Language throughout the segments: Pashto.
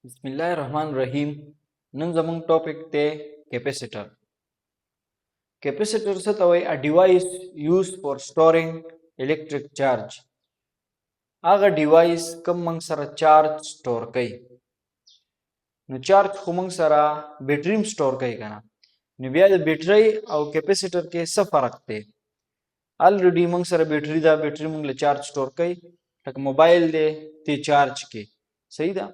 बिस्मिल्लाहिर्रहमानिर्रहीम नन जमंग टॉपिक ते कैपेसिटर कैपेसिटर से तवई a device used for storing electric charge आगा डिवाइस कम मंग सरा चार्ज स्टोर कई नु चार्ज को मंग सरा बैटरी में स्टोर कई कना नु बिया बैटरी और कैपेसिटर के सब फर्क ते ऑलरेडी मंग सरा बैटरी मंग ले चार्ज स्टोर कई तक मोबाइल दे ते चार्ज के सही दा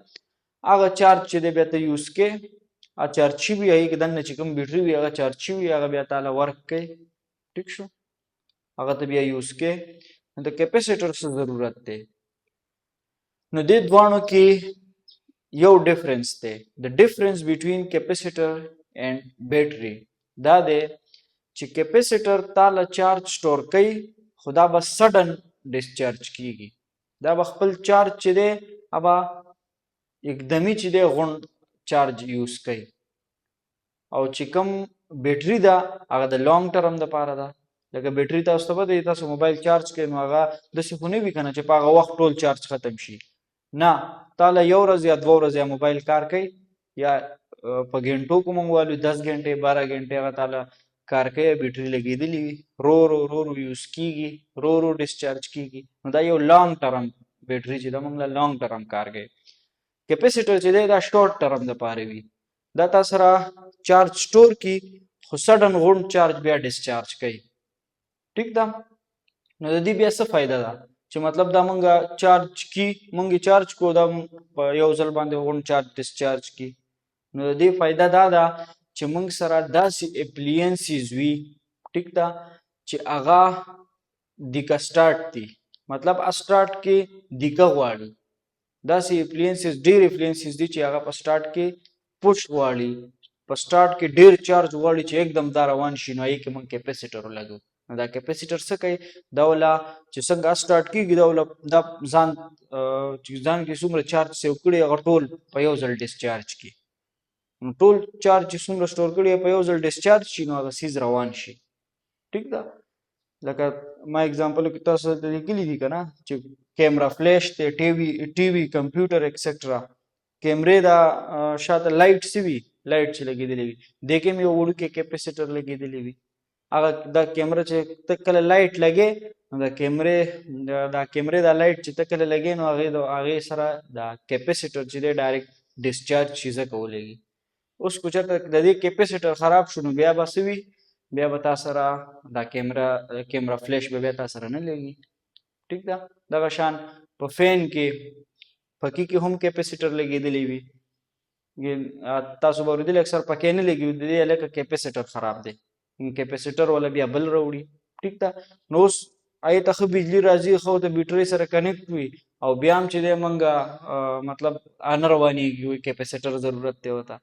आगा चार्ज चे दे बेता यूज के आ चार्ज भी आई कि दन्ने चिकम बैटरी भी आगा चार्ज भी आगा बेता आला वर्क के ठीक शो आगा तो बिया यूज के तो कैपेसिटर से जरूरत ते नु दे द्वाणो की यो डिफरेंस ते the difference between capacitor and battery दा दे ची कैपेसिटर ताला चार्ज स्टोर कई खुदा बस सडन डिस्चार्ज कीगी दा बखपल चार्ज चे दे अबा एकदमी ची दे गुण चार्ज यूज कई और चिकम बैटरी दा आगा द लॉन्ग टर्म दा पारा दा लगे बैटरी ता उस्तबा दे ता मोबाइल चार्ज के आगा दसे हुने भी कना चे पागा वक्त टोल चार्ज खत्म शी ना ताला यो रज या दो रज या मोबाइल कार कई या प घंटों को मंगवालू 10 घंटे 12 घंटे आगा ताला कार के बैटरी लगी दिली रो यूज कीगी रो डिस्चार्ज कीगी दा यो लॉन्ग टर्म बैटरी ची दा मंगला लॉन्ग टर्म कार के कैपेसिटर ची दे दा शॉर्ट टर्म दा पारे भी दा तासरा चार्ज स्टोर की सडन गुण चार्ज बिया डिस्चार्ज कई ठीक दा न दी बिया सा फायदा दा चे मतलब दा मंगा चार्ज की मंगी चार्ज को दा योजल बांधे गुण चार्ज डिस्चार्ज की न दी फायदा दा चे मंग सरा दा सी एप्लियंसेस वी ठीक दा चे आगा दिका स्टार्ट ती मतलब स्टार्ट के दिका वाली दा सी एप्लियंसेस डेर एप्लियंसेस दी चे आगा पर स्टार्ट के पुश वाली पर स्टार्ट के डेर चार्ज वाली चे एकदम दारा वन शिनो आई के मंग कैपेसिटर लगो दा कैपेसिटर से कई दावला चे संगा स्टार्ट की दावला दा जान की सुमर चार्ज से उकड़े अगर टोल पयोजल डिस्चार्ज की टोल चार्ज सुमर स्टोर कड़ी पयोजल डिस्चार्ज शिनो आगा सीज रवान शी ठीक दा लका मा एग्जांपल की तस दिली दी कना चे कैमरा फ्लैश ते टीवी कंप्यूटर एक्सेट्रा कैमरे दा शात लाइट सी भी लाइट ची लगी दिली देखे में उड़ के कैपेसिटर लगी दिली आगा दा कैमरा चे तकले लाइट लगे दा कैमरे दा लाइट चे तकले लगे नो आगे सरा दा कैपेसिटर चे दे डायरेक्ट डिस्चार्ज चीज़ को लेगी उसको चक दी कैपेसिटर खराब शुनु बिया बसवी बिया बता सरा दा कैमरा फ्लैश बे बता सरा न लेगी ठीक दा दा शान फैन के फकी की होम कैपेसिटर लगी दिली भी ये तासु बारू दिले अक्सर पकेने लगी दिले अलग कैपेसिटर खराब दे कैपेसिटर वाला भी अबल रौड़ी ठीक था नोस आई तक बिजली राजी खो तो बैटरी सर कनेक्ट हुई और ब्याम चीज़ें मंगा मतलब अनरवानी की कैपेसिटर जरूरत ते होता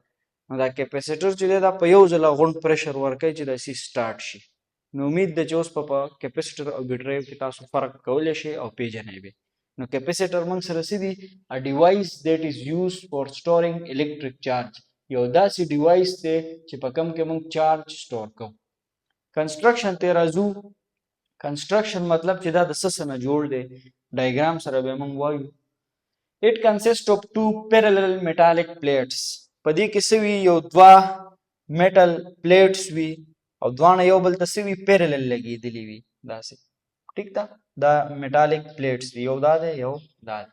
मतलब कैपेसिटर चीज़ें दा पयो जला गुण प्रेशर वर्क है चीज़ें सी स्टार्ट शी उम्मीद दे जोस पापा कैपेसिटर और बैटरी के तासु फर्क कौले शे और पेज है भी no capacitor mang sarasidi a device that is used for storing electric charge यो दासी डिवाइस ते चिपकम के मंग चार्ज स्टोर को कंस्ट्रक्शन ते राजू कंस्ट्रक्शन मतलब चिदा दस न जोड़ दे डायग्राम सर बे मंग वायु it consist of two parallel metallic plates पदी किसी भी यो द्वा मेटल प्लेट्स भी और द्वाना यो बल तसी भी पैरेलल लगी दिली भी दासी ठीक था the metallic plates यो दाद है यो दाद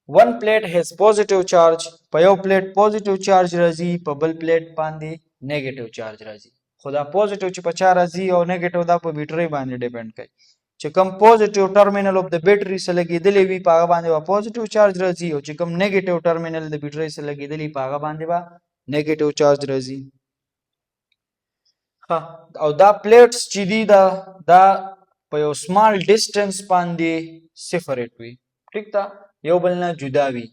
one plate has positive charge पयो प्लेट पॉजिटिव चार्ज रजी पबल प्लेट पांदी नेगेटिव चार्ज रजी खुदा पॉजिटिव च पचा रजी और नेगेटिव दा पर बैटरी बांधे डिपेंड कई चिकम positive terminal of the battery से लगी दिली भी पागा बांधे वा पॉजिटिव चार्ज रजी और चिकम नेगेटिव टर्मिनल द बैटरी से लगी दिली पागा बांधे वा नेगेटिव चार्ज रजी हाँ और दा प्लेट्स चिदी दा पयो स्मॉल डिस्टेंस पांदे सेपरेट हुई ठीक था यो बलना जुदा हुई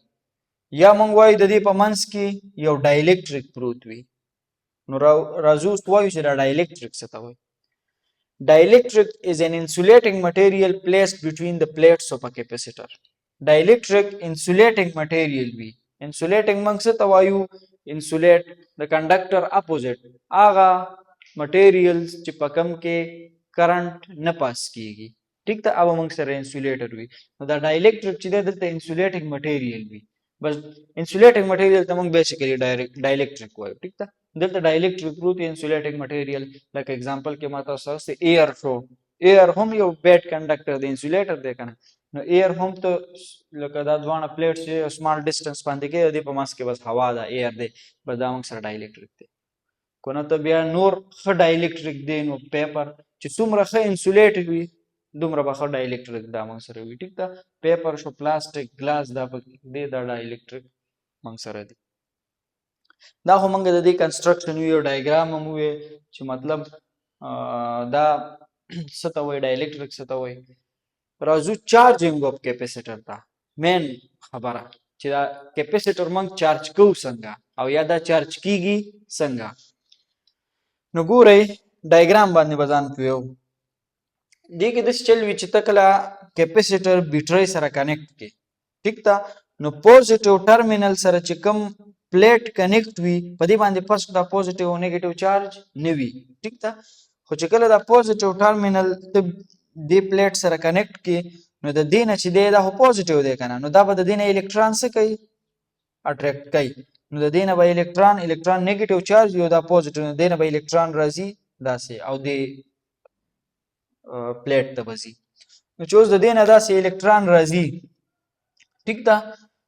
या मंगवाई ददी पमंस की यो डाइलेक्ट्रिक प्रूत हुई राजू वायु से डाइलेक्ट्रिक से हुई dielectric is an insulating material placed between the plates of a capacitor dielectric insulating material भी इंसुलेटिंग मंग से तवायु इंसुलेट द कंडक्टर अपोजिट आगा मटेरियल्स चिपकम के करंट न पास कीगी ठीक था अब मंग सर इंसुलेटर भी द डाइलेक्ट्रिक चिदे द इंसुलेटिंग मटेरियल भी بس انسولیټنګ مټیریل ته موږ بیسیکلی ډایلکټریک وایو. ټیک ده، دلته ډایلکټریک پروت انسولیټنګ مټیریل. لکه اگزامپل کې ما تاسو سره ایر شو، ایر هم یو بیډ کنډکټر دی، انسولیټر دی کنه. نو ایر هم ته لکه دا دوانه پلیټ چې سمال ډیسټنس باندې کې دی، په ماس کې بس هوا ده، ایر دی، بس دا موږ سره ډایلکټریک دی. کنه ته بیا نور ښه ډایلکټریک دی، نو پیپر چې څومره ښه انسولیټ وي دومره به ښه ډایلکټریک دا موږ سره وي. ټیک ده، پیپر شو، پلاستیک، ګلاس، دا دی دا ډایلکټریک موږ سره دی. دا خو موږ د دې کنسټرکشن یو ډایګرام هم وې چې مطلب دا څه ته وایي، ډایلکټریک څه ته وایي. راځو چارجینګ اف کیپیسیټر ته. مین خبره چې دا کیپیسیټر موږ چارج کوو څنګه او یا دا چارج کیږي څنګه. نو ګورئ ډایګرام باندې به ځان پوهیو. دې کې داسې چل وي چې ته کله کیپیسیټر بیټرۍ سره کنیکټ کړې، ټیک ده، نو پوزیټیو ټرمینل سره چې کوم پلیټ کنیکټ وي په دې باندې فرست دا پوزیټیو او نیگیټیو چارج نه وي. ټیک ده، خو چې کله دا پوزیټیو ټرمینل ته دې پلیټ سره کنیکټ کړي نو د دې نه چې دی دا خو پوزیټیو دی کنه، نو دا به د دې نه الکترون څه کوي، اټریکټ کوي. نو د دې نه به الکترون نیگیټیو چارج یو دا پوزیټیو، د دې نه به الکترون راځي داسې او د پلیټ ته به ځي. نو چې اوس د دې نه داسې الکترون راځي، ټیک ده،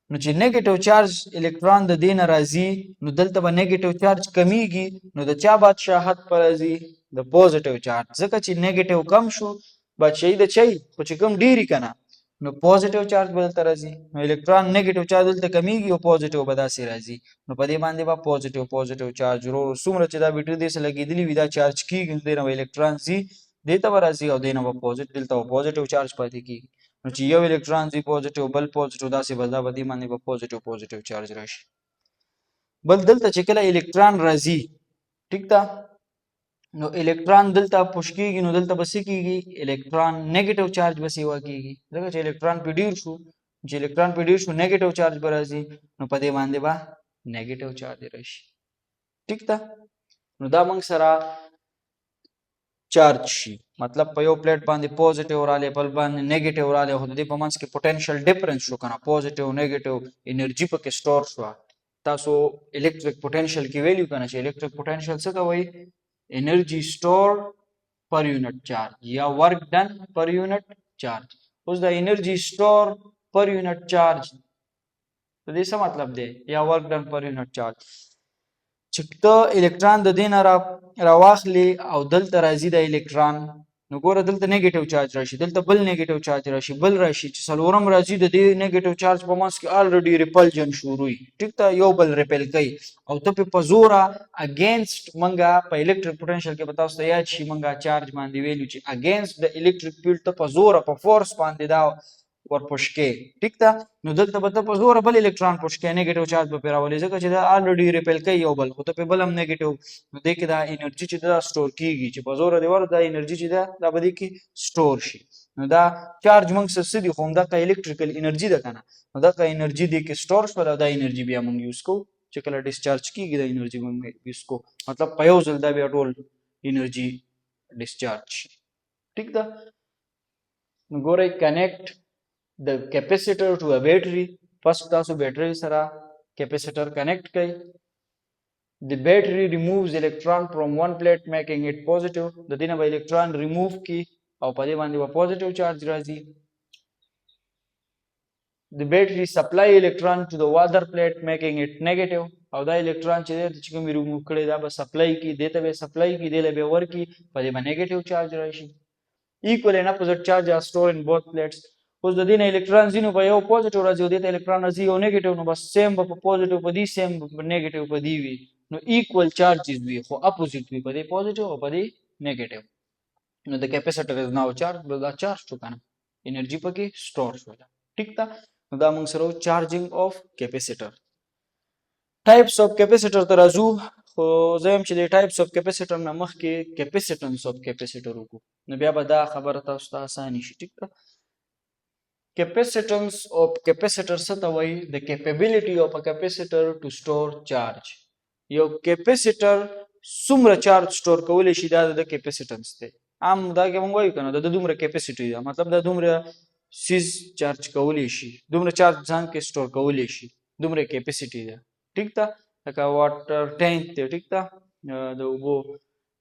نو چې نیگیټیو چارج الکترون د دې نه راځي نو دلته به نیگیټیو چارج کمیږي، نو د چا بادشاهت پر راځي، د پوزیټیو چارج. ځکه چې نیگیټیو کم شو بادشاهي د چي، خو چې کم ډیری کنه نو پوزیټیو چارج به دلته راځي. نو الکترون نیگیټیو چارج دلته کمیږي او پوزیټیو به داسې راځي. نو په دې باندې به پوزیټیو چارج ورو څومره چې دا بیټري دې سره لګېدلي وي دا چارج کیږي، نو دې نه به الکترون ځي دې ته به راځي او دې نه به دلته به پوزیټیو چارج پاتې کیږي. نو چې یو الکترون ځي پوزیټیو بل پوزیټیو داسې به دا به دې باندې به پوزیټیو چارج راشي. بل دلته چې کله الکترون راځي، ټیک ده، نو الکترون دلته پوش کیږي، نو دلته به څه کیږي، الکترون نیگیټیو چارج به سیوا کیږي. ځکه چې الکترون په ډیر شو، چې الکترون په ډیر شو نیگیټیو چارج به راځي، نو په دې باندې به نیگیټیو چارج راشي. ټیک ده، نو دا موږ سره چارج شي، مطلب په یو پلیټ باندې پوزیټیو رالی بل باندې نیگیټیو رالی، خو د دې په منځ کې پوټنشل ډیفرنس شو کنه، پوزیټیو نیگیټیو انرژي پکې سٹور شو. تاسو الیکټریک پوټنشل کې ویلیو کنه چې الیکټریک پوټنشل څه ته وایي، انرژي سٹور پر یونټ چارج یا ورک ډن پر یونټ چارج. اوس دا انرژي سٹور پر یونټ چارج د دې څه مطلب دی، یا ورک ډن پر یونټ چارج. چې ته الکترون د دې نه راواخلې او دلته راځي د الکترون، نو ګوره دلته نیگیټیو چارج راشي، دلته بل نیگیټیو چارج راشي، بل راشي، چې څلورم راځي د دې نیگیټیو چارج په منځ کې الریډي ریپلجن شروع وي. ټیک ته، یو بل ریپل کوي او ته په زوره اگینست منګه په الکتریک پوټنشل کې به تاسو ته یاد شي منګه چارج باندې ویلو چې اگینست د الکتریک فیلډ ته په زوره په فورس باندې دا ورپوشکې. ټیک ده، نو دلته به ته په زوره بل الکترون پوشکې، نیگیټیو چارج به پرې راولې، ځکه چې دا الریډي ریپل کوي یو بل، خو ته په بل هم نیگیټیو. نو دې کې دا انرژي چې دا سٹور کیږي، چې په زوره دی ور دا انرژي چې دا به دې کې سٹور شي. نو دا چارج موږ څه دي، خو دا الکتریکل انرژي ده کنه، نو دا انرژي دې کې سٹور شو، دا انرژي بیا موږ یوز کوو چې کله ډیسچارج کیږي دا انرژي موږ یوز کوو، مطلب په یو ځل دا بیا ټول انرژي ډیسچارج شي. ټیک ده، نو ګورئ کنیکټ the capacitor to a battery. first تاسو بیټری سره capacitor connect کړئ. the battery removes electron from one plate making it positive. د دې نه به electron remove کی او په دې باندې به positive charge راځي. the battery supply electron to the other plate making it negative. او دا electron چې دی چې کوم remove کړي دا به supply کی، دته به supply کی، دله به ورکی، په دې باندې negative charge راشي. equal and opposite charge are stored in both plates. اوس د دې نه الکترون ځینو په یو پوزیټیو راځي او دته الکترون راځي یو نیگیټیو، نو بس سیم په پوزیټیو په دې سیم په نیگیټیو په دې وي، نو ایکوال چارجز وي خو اپوزیټ وي، په دې پوزیټیو او په دې نیگیټیو. نو د کیپیسیټر از ناو چارج، بل دا چارج شو کنه، انرژي پکې سٹور شو. ټیک ده، نو دا موږ سره چارجینګ اف کیپیسیټر. ټایپس اف کیپیسیټر ته راځو، خو زم چې د ټایپس اف کیپیسیټر نه مخکې کیپیسیټنس اف کیپیسیټر وکړو، نو بیا به دا خبره تاسو ته اسانه شي. ټیک ده، capacitance of capacitor څه ته وایي، the capability of a capacitor to store charge. یو کیپیسیټر څومره چارج سٹور کولی شي دا د کیپیسیټنس دی. عام دا کې موږ وایو کنه د دومره کیپیسیټي ده، مطلب دا دومره سیز چارج کولی شي، دومره چارج ځان کې سٹور کولی شي. دومره کیپیسټي ده ټیک ده لکه واټر ټینک دی ټیک ده د اوبو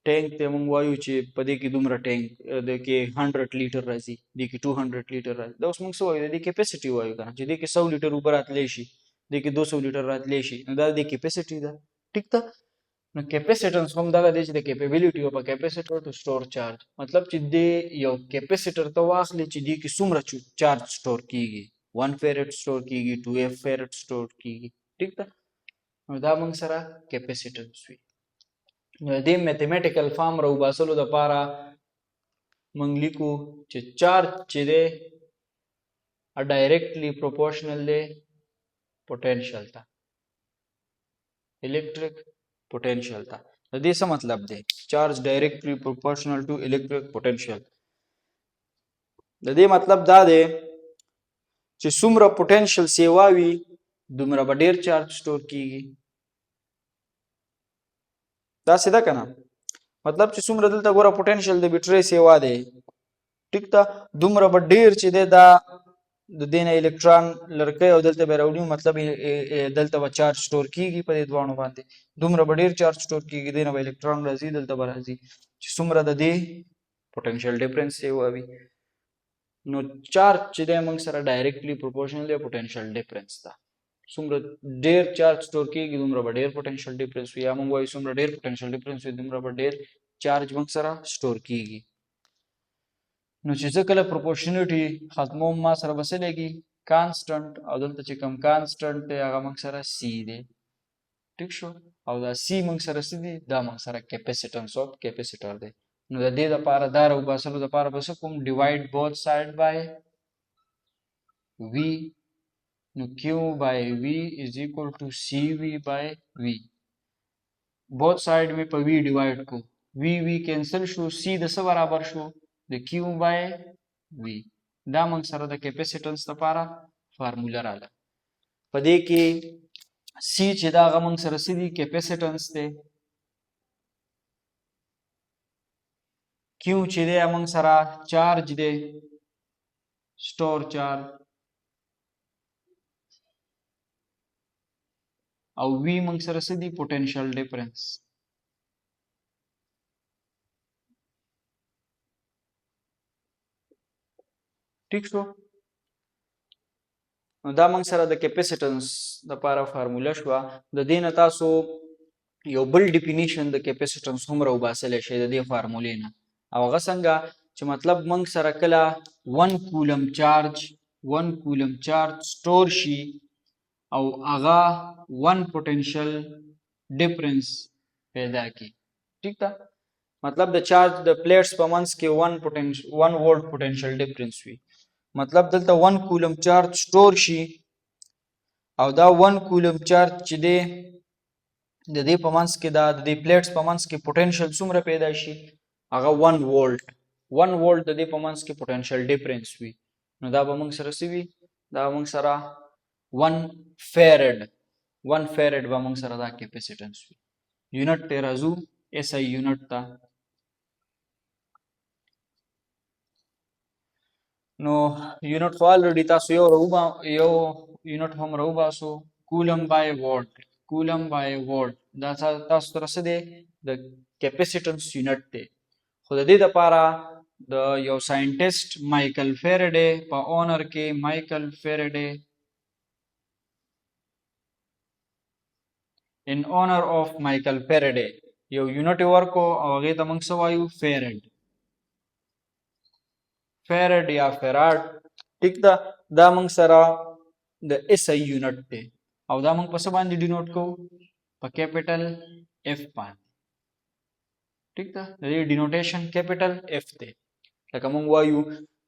ټینک ته موږ وایو چې په دې کې دومره ټینک د کې 100 لیټر راځي د کې 200 لیټر راځي دا اوس موږ څه وایو د کیپیسټي وایو کنه چې د کې 100 لیټر اوبه راتلی شي د کې 200 لیټر راتلی شي نو دا د کیپیسټي ده ټیک ده نو کیپیسیټنس هم دغه دی چې د کیپیبلیټي او کیپیسیټر ټو سٹور چارج مطلب چې د یو کیپیسیټر ته واخلي چې دی کې څومره چارج سٹور کیږي 1 فیرډ سٹور کیږي 2 فیرډ سٹور کیږي ټیک ده نو دا موږ سره کیپیسیټنس وي نو د میتھمیټیکل فارم رو باسلو د پاره موږ لیکو چې چارج چې دی ډایرکټلی پروپورشنل دی پوتنشل ته electric potential ته د دې څه مطلب دی چارج ډایرکټلی پروپورشنل ټو electric potential د دې مطلب دا دی چې څومره پوتنشل سیوا وي دومره به ډیر چارج سٹور کیږي دا سیده کنه مطلب چې څومره دلته ګوره پوتنشل د بیټری سیوا دی ټیک ده دومره به ډیر چې دی دا د دینه الکترون لړکې او دلته به راوړي مطلب دلته به چارج سٹور کیږي په دې دوانو باندې دومره به ډیر چارج سٹور کیږي دینه به الکترون راځي دلته به راځي چې څومره د دې پوتنشل ډیفرنس سیوا وي نو چارج چې دی موږ سره ډایرکټلی پروپورشنل دی پوتنشل ډیفرنس ته څومره ډیر چارج سٹور کیږي دومره به ډیر پوتنشل ډیفرنس وي یا موږ وایو څومره ډیر پوتنشل ډیفرنس وي دومره به ډیر چارج موږ سره سٹور کیږي نو چې ځکه له پروپورشنالټي ختمو ما سره بسلېږي کانسټنټ او دلته چې کوم کانسټنټ دی هغه موږ سره سی دی ټیک شو او دا سی موږ سره څه دی دا موږ سره کیپیسیټنس اف کیپیسیټر دی نو د دې لپاره دا رو باسلو لپاره بس کوم ډیوایډ بوث ساید بای وی نو کیو بای وی از ایکوال ټو سی وی بای وی بوث ساید می په وی ډیوایډ کو وی وی کینسل شو سی د څه برابر شو د کیو بای وی دا موږ سره د کیپیسیټنس لپاره فارموله رااله په دې کې سی چې دا هغه موږ سره سدي کیپیسیټنس دی کیو چې دی موږ سره چارج دی سٹور چارج او وی موږ سره سدي پوتنشل ډیفرنس ٹھیک شو نو دا موږ سره د کیپیسیټنس د لپاره فارموله شو د دې نه تاسو یو بل ډیفینیشن د کیپیسیټنس هم راو باسل شي د دې فارمولې نه او هغه څنګه چې مطلب موږ سره کله 1 کولم چارج سٹور شي او هغه 1 پوتنشل ډیفرنس پیدا کی ٹھیک ده مطلب د چارج د پلیټس په منځ کې 1 وولټ پوتنشل ډیفرنس وي مطلب دلته 1 کولم چارج سٹور شي او دا 1 کولم چارج چې دی د دې په منځ کې دا د دې پلیټس په منځ کې پوتنشل څومره پیدا شي هغه 1 وولټ د دې په منځ کې پوتنشل ډیفرنس وي نو دا به موږ سره سوي دا موږ سره 1 فیرډ به موږ سره دا کیپیسیټنس وي یونټ ته راځو اس ای یونټ ته نو یونټ خو الریډي تاسو یو یونټ هم راو باسو کولم بای وولټ دا تاسو سره څه دی د کیپیسیټنس یونټ دی خو د دې لپاره د یو ساينټیسټ مایکل فیرډے په اونر کې مایکل فیرډے in honor of Michael Faraday یو یونټ ورکو او هغه ته موږ څه وایو فیرډ یا فیراډ ټیک ده دا موږ سره د اس ای یونټ دی او دا موږ په څه باندې ډینوټ کوو په کیپټل اف باندې ټیک ده د دې ډینوټیشن کیپټل اف دی لکه موږ وایو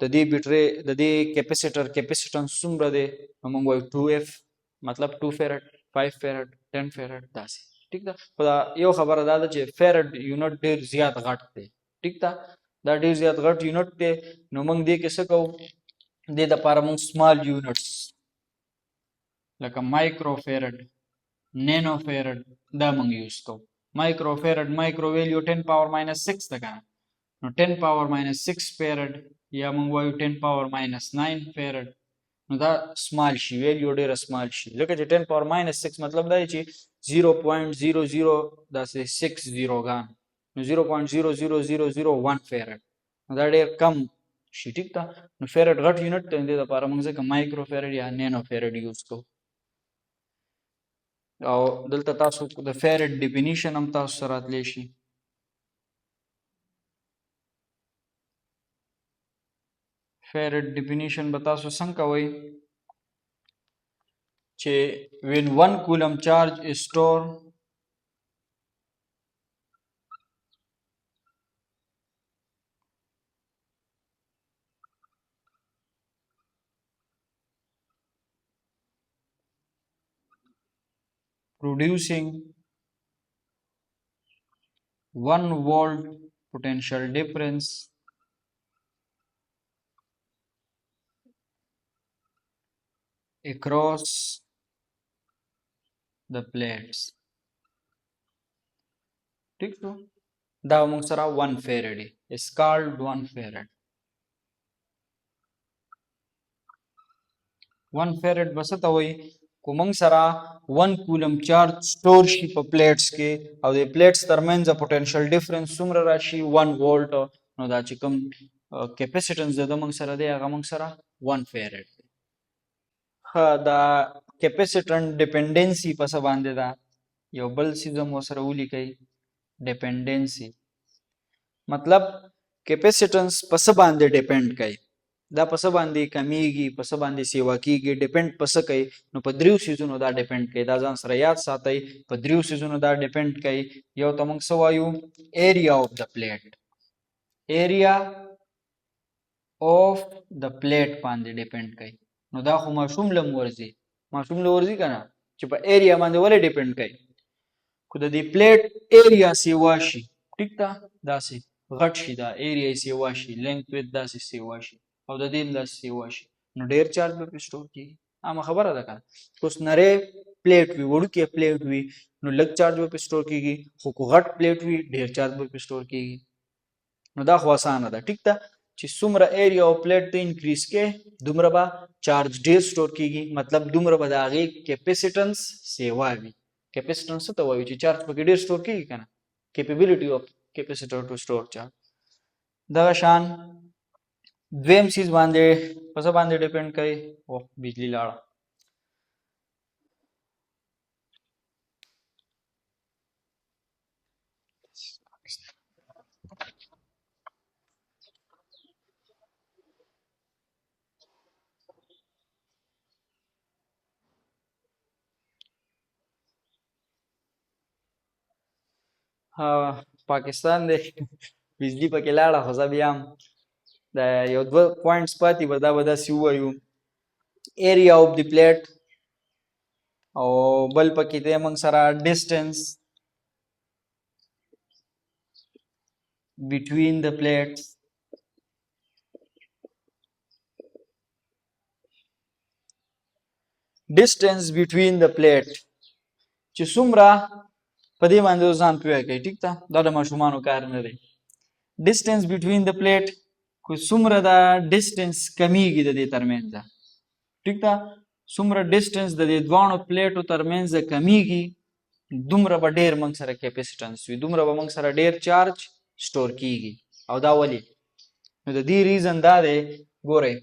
د دې بیټری د دې کیپیسیټنس څومره دی موږ وایو 2f مطلب 2 فیرډ 5 فیرډ 10 فیرډ داسې ټیک ده خو یو خبره دا ده چې فیرډ یونټ ډیر زیات غټ دی ټیک ده دا ډیر زیات غټ یونټ دی نو موږ دې کې څه کوو دې لپاره موږ سمال یونټس لکه مایکرو فیرډ نینو فیرډ دا موږ یوز کوو مایکرو فیرډ مایکرو ویلیو 10 پاور ماینس 6 ده کنه نو 10 پاور ماینس 6 فیرډ یا موږ وایو 10 پاور ماینس 9 فیرډ نو دا سمال شي ویلیو ډیره سمال شي لکه چې 10 پاور ماینس 6 مطلب دا دی چې 0.00 داسې 60 ګان نو 0.00001 فیرډ نو دا ډیر کم شي ټیک ده نو فیرډ غټ یونټ دی د لپاره موږ ځکه مایکرو فیرډ یا نینو فیرډ یوز کوو او دلته تاسو د فیرډ ډیفینیشن هم تاسو سره راتلی شي فیرډ ډیفینیشن به تاسو څنګه کوئ چې when 1 coulomb charge is stored producing 1 volt potential difference across the plates ٹھیک شو دا موږ سره 1 فیرډ is called 1 فیرډ 1 فیرډ بس ته وای کو موږ سره 1 کولم چارج سٹور شي په پلیټس کې او د پلیټس ترمنځ پوتنشل ډیفرنس څومره راشي 1 وولټ نو دا چې کوم کیپاسټنس د موږ سره دی هغه موږ سره 1 فیرډ دا کیپاسټنس ډیپندنسي په څه باندې ده یو بل څه مو سره ولیکئ ډیپندنسي مطلب کیپاسټنس په څه باندې ډیپند کوي دا په څه باندې کمیږي په څه باندې سیوا کیږي ډیپند په څه کوي نو په دریو سیزونو دا ډیپند کوي دا ځان سره یاد ساتئ په دریو سیزونو دا ډیپند کوي یو ته موږ څه وایو ایریا اف د پلیټ ایریا اف د پلیټ باندې ډیپند کوي نو دا خو ماشوم لم ورزي کنه چې په ایریا باندې ولې ډیپند کوي خو د دې پلیټ ایریا سیوا شي ټیک ده داسې غټ شي دا ایریا سیوا شي لینث ویت داسې سیوا شي او د دې داسې سیوا شي نو ډیر چارج به په سٹور کیږي عامه خبره ده کنه اوس نری پلیټ وی وړوکی پلیټ وی نو لږ چارج به په سٹور کیږي خو کو غټ پلیټ وی ډیر چارج به په سٹور کیږي نو دا خو اسانه ده ټیک ده چې څومره ایریا او پلیټ ته انکریز کې دومره به چارج ډیر سٹور کیږي مطلب دومره به د هغې کیپاسټنس سیوا وي کیپاسټنس څه ته وایي چې چارج پکې ډیر سٹور کیږي کنه کیپیبلیټي اف کیپاسیټر ټو سٹور چارج دغه شان دویم چیز باندې په څه باندې ډیپند کوي او بجلی لاړه پاکستان دی بجلی پکې لاړه خو زه بیا هم د یو دوه پوینټس پاتې به دا به داسې ووایو ایریا اف د پلیټ او بل پکې دی موږ سره ډسټنس between the plates distance between the plate چې څومره په دې باندې ځان پوهه کوي ټیک ده دا د ماشومانو کار نه دی distance between the plate کو څومره دا ډسټنس کمیږي د دې ترمنځ ټیک ده څومره ډسټنس د دې دوانو پلیټو ترمنځ کمیږي دومره به ډیر موږ سره کیپاسټنس وي دومره به موږ سره ډیر چارج سٹور کیږي او دا ولې نو د دې ریزن دا دی ګورئ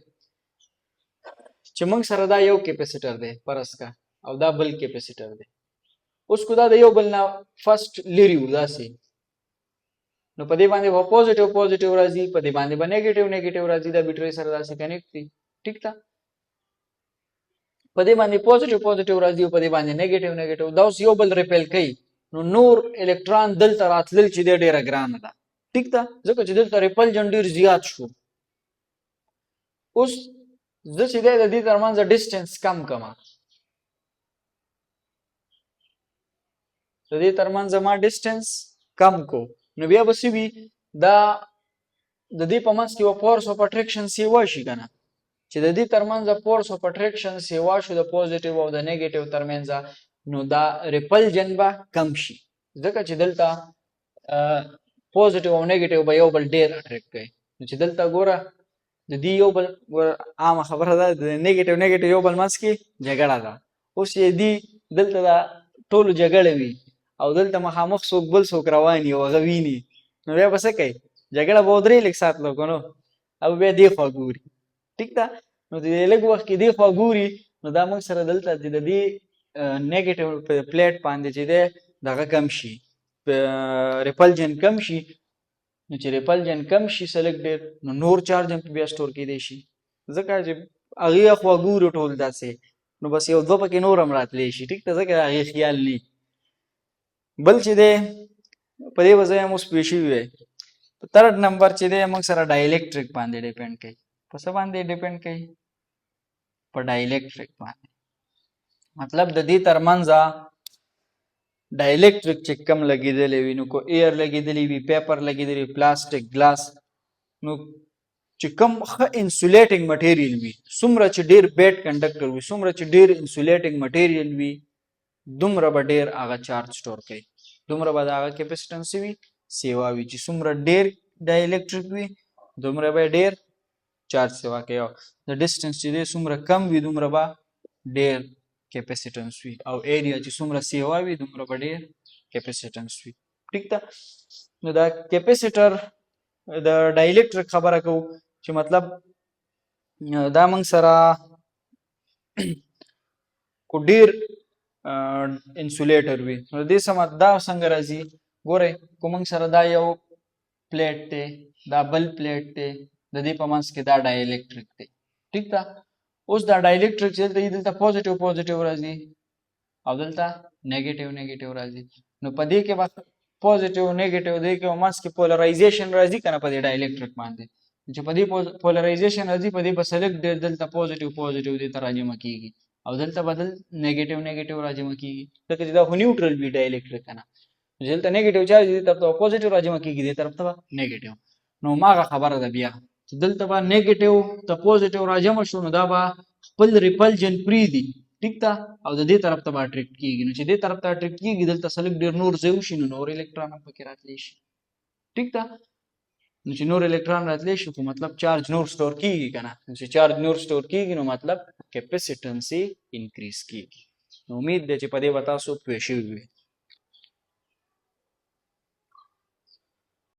چې موږ سره دا یو کیپاسټر دی فرض کا او دا بل کیپاسټر دی اوس کو دا د یو بل نه فرست لري داسې نو په دې باندې به پوزټیو راځي په دې باندې به نیگیټیو راځي دا بیټری سره داسې کنیکټ دي ټیک ده په دې باندې پوزټیو راځي او په دې باندې نیگیټیو دا اوس یو بل ریپل کوي نو نور الکترون دلته راتلل چې ډیره ګرانه ده ټیک ده ځکه چې دلته ریپلجن ډیر زیات شو اوس زه چې د دې ترمنځ ډسټنس کم کما د دې ترمنځ ما ډسټنس کم کو نو بیا به څه وي دا د دې په منځ کې یو فورس اف اټریکشن سیوا شي کنه چې د دې ترمنځ فورس اف اټریکشن سیوا شو د پوزټیو او د نیگیټیو ترمنځ نو دا ریپلجن به کم شي ځکه چې دلته پوزټیو او نیگیټیو به یو بل ډیر اټریکټ کوي نو چې دلته ګوره د دې یو بل عامه خبره ده د نیګیټیو یو بل منځ کې جګړه ده. اوس چې دې دلته دا ټولو جګړه وي او دلته مخامخ څوک بل څوک روان وي او هغه ویني، نو بیا به څه کوي؟ جګړه به ودرې لږ ساعت لږ نو او بیا دې خوا ګوري. ټیک ده، نو د لږ وخت کې دې خوا ګوري، نو دا موږ سره دلته د دې نیګیټیو پلیټ باندې چې دی دغه کم شي، ریپلجن کم شي. نو چې ریپلجن کم شي سلک ډېر، نو نور چارج هم بیا سټور کېدی شي، ځکه چې هغې خوا ګورو ټول داسې، نو بس یو دوه پکې نور هم راتلی شي. ټیک ده، ځکه د هغې خیال نه بل چې دی په دې به زه هم اوس پوه شوي وی. په ترډ نمبر چې دی موږ سره ډایلکټریک باندې ډیپینډ کوي. په څه باندې ډیپینډ کوي؟ په ډایلکټریک باندې. مطلب د دې ترمنځه ډایلکټریک چې کم لګېدلی وي، نو کو ایر لګېدلی وي، پیپر لګېدلی وي، پلاسټیک، ګلاس، نو چې کم ښه انسولیټنګ مټیریل وي، څومره چې ډېر بیډ کنډکټر وي، څومره چې ډېر انسولیټنګ مټیریل وي، دومره به ډېر هغه چارج سټور کوي، دومره به د هغه کیپسیټنس وي سیوا وي. چې څومره ډېر ډایلکټریک وي دومره به ډېر چارج سیوا کوي، او د ډسټنس چې دی څومره کم وي دومره به ډېر کیپسیټنس وي، او ایریا چې څومره سیوا وي دومره به ډېر کیپسیټنس وي. ټیک ده، نو دا کیپسیټر د ډایلکټریک خبره کوو چې مطلب دا موږ سره کو ډېر انسولیټر وي. نو د دې سمه دا څنګه راځي؟ ګورئ، کو موږ سره دا یو پلیټ دی، دا بل پلیټ دی، د دې په منځ کې دا ډایلکټریک دی. ټیک ده، اوس دا ډایلکټریک چې دلته پوزیټیو پوزیټیو راځي او دلته نیګیټیو راځي، نو په دې کې به پوزیټیو نیګیټیو دې کې منځ کې پولرایزیشن راځي کنه په دې ډایلکټریک باندې. چې په دې پولرایزیشن راځي، په دې به سلک ډېر دلته پوزیټیو دې ته راجمع کېږي او دلته بدل نیګیټیو راجمع کېږي، ځکه چې دا خو نیوټرل وي ډایلکټریک کنه. چې دلته نیګیټیو چارج دې طرف ته پوزیټیو راجمع کېږي، دې طرف ته نیګیټیو. نو ماغه خبره ده بیا چې دلته به نیګیټیو ته پوزیټیو راجمع شو، نو دا به خپل ریپلجن پرېږدي. ټیک ده، او د دې طرف ته به اټریکټ کېږي. نو چې دې طرف ته اټریکټ کېږي، دلته سلک ډېر نور ځای وشي، نو نور الکترون هم پکې راتلی شي. ټیک ده، نو چې نور الکترون راتلی شي، خو مطلب چارج نور سټور کېږي که نه. نو چې چارج نور سټور کېږي، نو مطلب کیپسیټنس یې انکریز کېږي. نو امید دی چې په دې به تاسو پوه شوي وي.